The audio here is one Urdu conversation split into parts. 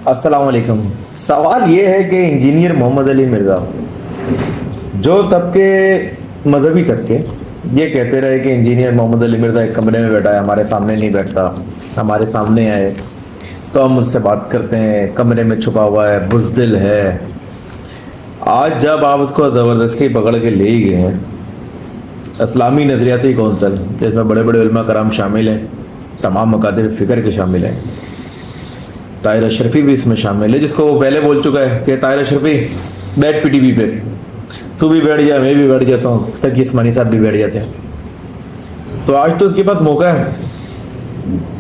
السلام علیکم. سوال یہ ہے کہ انجینئر محمد علی مرزا جو طبقے مذہبی طبقے یہ کہتے رہے کہ انجینئر محمد علی مرزا ایک کمرے میں بیٹھا ہے, ہمارے سامنے نہیں بیٹھتا, ہمارے سامنے آئے تو ہم اس سے بات کرتے ہیں, کمرے میں چھپا ہوا ہے, بزدل ہے. آج جب آپ اس کو زبردستی پکڑ کے لے ہی گئے ہیں, اسلامی نظریاتی کونسل جس میں بڑے بڑے علماء کرام شامل ہیں, تمام مکاتب فکر کے شامل ہیں, طاہر اشرفی بھی اس میں شامل ہے, جس کو وہ پہلے بول چکا ہے کہ طاہر اشرفی بیٹھ پی ٹی وی پہ, تو بھی بیٹھ جا, میں بھی بیٹھ جاتا ہوں, تقی عثمانی صاحب بھی بیٹھ جاتے ہیں. تو آج تو اس کے پاس موقع ہے,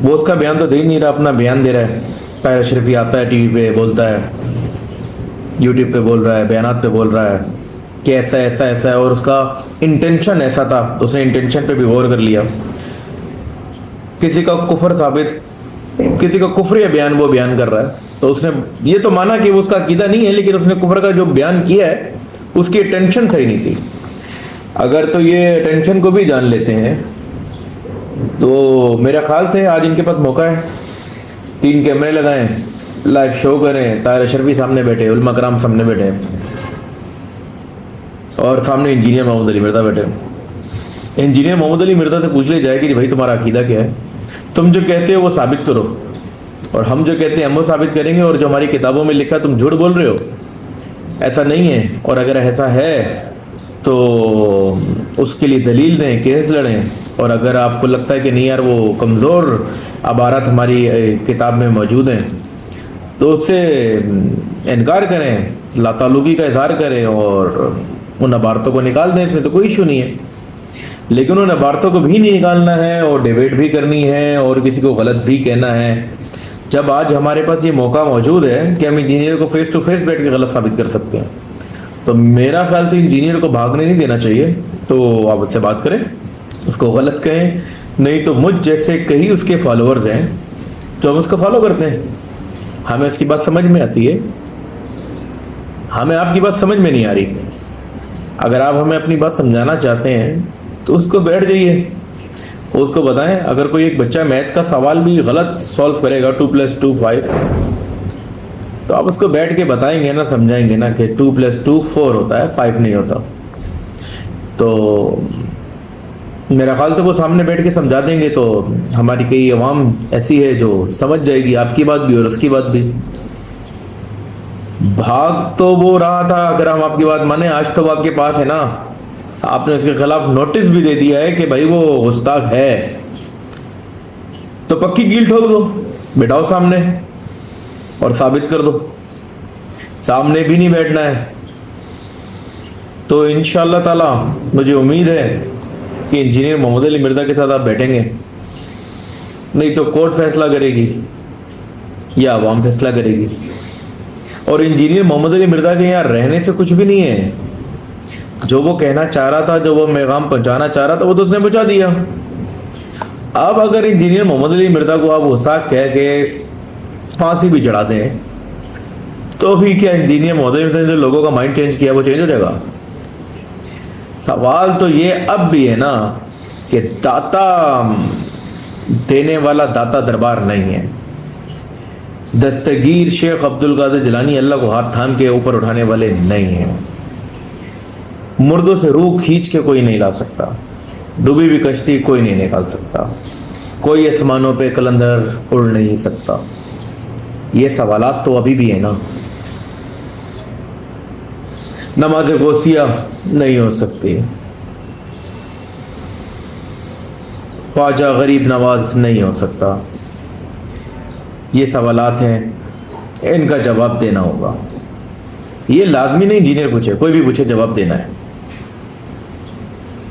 وہ اس کا بیان تو دے ہی نہیں رہا, اپنا بیان دے رہا ہے. طاہر اشرفی آتا ہے ٹی وی پہ, بولتا ہے, یوٹیوب پہ بول رہا ہے, بیانات پہ بول رہا ہے کہ ایسا ایسا ایسا ہے, اور اس کا انٹینشن ایسا تھا, اس نے انٹینشن پہ بھی غور کر لیا. کسی کا کفر ثابت, کسی کا کفر یا بیان وہ بیان کر رہا ہے, تو اس نے یہ تو مانا کہ وہ اس کا عقیدہ نہیں ہے, لیکن اس نے کفر کا جو بیان کیا ہے اس کی ٹینشن صحیح نہیں تھی. اگر تو یہ ٹینشن کو بھی جان لیتے ہیں تو میرے خیال سے آج ان کے پاس موقع ہے, 3 کیمرے لگائیں, لائیو شو کریں, طاہر اشرفی سامنے بیٹھے, علماء کرام سامنے بیٹھے, اور سامنے انجینئر محمد علی مرزا بیٹھے. انجینئر محمد علی مرزا سے پوچھ لیا جائے کہ بھائی تمہارا عقیدہ کیا ہے, تم جو کہتے ہو وہ ثابت کرو, اور ہم جو کہتے ہیں ہم وہ ثابت کریں گے, اور جو ہماری کتابوں میں لکھا تم جھوٹ بول رہے ہو, ایسا نہیں ہے, اور اگر ایسا ہے تو اس کے لیے دلیل دیں, کیس لڑیں. اور اگر آپ کو لگتا ہے کہ نہیں یار وہ کمزور عبارات ہماری کتاب میں موجود ہیں تو اس سے انکار کریں, لا تعلقی کا اظہار کریں, اور ان عبارتوں کو نکال دیں, اس میں تو کوئی ایشو نہیں ہے. لیکن ان عبارتوں کو بھی نہیں نکالنا ہے, اور ڈیبیٹ بھی کرنی ہے, اور کسی کو غلط بھی کہنا ہے. جب آج ہمارے پاس یہ موقع موجود ہے کہ ہم انجینئر کو فیس ٹو فیس بیٹھ کے غلط ثابت کر سکتے ہیں, تو میرا خیال تو انجینئر کو بھاگنے نہیں دینا چاہیے. تو آپ اس سے بات کریں, اس کو غلط کہیں, نہیں تو مجھ جیسے کئی اس کے فالوورز ہیں جو ہم اس کو فالو کرتے ہیں, ہمیں اس کی بات سمجھ میں آتی ہے, ہمیں آپ کی بات سمجھ میں نہیں آ رہی. اگر آپ ہمیں اپنی بات سمجھانا چاہتے ہیں تو اس کو بیٹھ جائیے, اس کو بتائیں. اگر کوئی ایک بچہ میتھ کا سوال بھی غلط سولو کرے گا, 2+2 5, تو آپ اس کو بیٹھ کے بتائیں گے نا, سمجھائیں گے نا کہ 2+2 4 ہوتا ہے, 5 نہیں ہوتا. تو میرا خیال سے وہ سامنے بیٹھ کے سمجھا دیں گے تو ہماری کئی عوام ایسی ہے جو سمجھ جائے گی آپ کی بات بھی اور اس کی بات بھی. بھاگ تو وہ رہا تھا, اگر ہم آپ کی بات مانیں, آج تو وہ آپ کے پاس ہے نا, آپ نے اس کے خلاف نوٹس بھی دے دیا ہے کہ بھائی وہ گستاخ ہے, تو پکی کیل ٹھوک دو, بٹھاؤ سامنے اور ثابت کر دو. سامنے بھی نہیں بیٹھنا ہے تو انشاءاللہ تعالی مجھے امید ہے کہ انجینئر محمد علی مرزا کے ساتھ آپ بیٹھیں گے, نہیں تو کورٹ فیصلہ کرے گی یا عوام فیصلہ کرے گی. اور انجینئر محمد علی مرزا کے یہاں رہنے سے کچھ بھی نہیں ہے, جو وہ کہنا چاہ رہا تھا, جو وہ پیغام پہنچانا چاہ رہا تھا, وہ تو اس نے پہنچا دیا. اب اگر انجینئر محمد علی مرزا کو آپ گستاخ کہہ کے پھانسی بھی چڑھا دیں تو بھی کیا انجینئر محمد علی مرزا نے جو لوگوں کا مائنڈ چینج کیا وہ چینج ہو جائے گا؟ سوال تو یہ اب بھی ہے نا کہ داتا دینے والا داتا دربار نہیں ہے. دستگیر شیخ عبد القادر جیلانی اللہ کو ہاتھ تھام کے اوپر اٹھانے والے نہیں ہیں. مردوں سے روح کھینچ کے کوئی نہیں لا سکتا, ڈوبی بھی کشتی کوئی نہیں نکال سکتا, کوئی آسمانوں پہ قلندر اڑ نہیں سکتا. یہ سوالات تو ابھی بھی ہیں نا. نماز غوثیہ نہیں ہو سکتی, خواجہ غریب نواز نہیں ہو سکتا. یہ سوالات ہیں, ان کا جواب دینا ہوگا. یہ لازمی نہیں انجینئر پوچھے, کوئی بھی پوچھے جواب دینا ہے.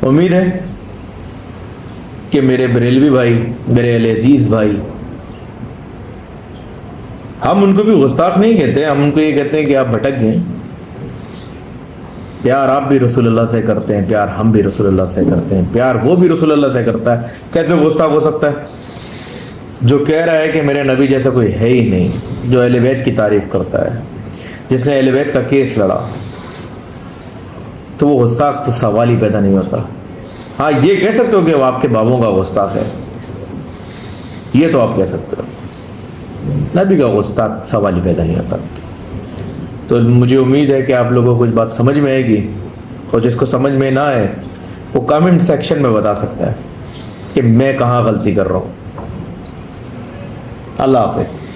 امید ہے کہ میرے بریلوی بھائی, میرے اہل عزیز بھائی, ہم ان کو بھی گستاخ نہیں کہتے, ہم ان کو یہ کہتے ہیں کہ آپ بھٹک گئے. پیار آپ بھی رسول اللہ سے کرتے ہیں, پیار ہم بھی رسول اللہ سے کرتے ہیں, پیار وہ بھی رسول اللہ سے کرتا ہے. کیسے گستاخ ہو سکتا ہے جو کہہ رہا ہے کہ میرے نبی جیسا کوئی ہے ہی نہیں, جو اہل بیت کی تعریف کرتا ہے, جس نے اہل بیت کا کیس لڑا, تو وہ گستاخ تو سوال ہی پیدا نہیں ہوتا. ہاں یہ کہہ سکتے ہو کہ وہ آپ کے بابوں کا گستاخ ہے, یہ تو آپ کہہ سکتے ہو. نبی کا غصہ سوال ہی پیدا نہیں ہوتا. تو مجھے امید ہے کہ آپ لوگوں کو کچھ بات سمجھ میں آئے گی, اور جس کو سمجھ میں نہ آئے وہ کامنٹ سیکشن میں بتا سکتا ہے کہ میں کہاں غلطی کر رہا ہوں. اللہ حافظ.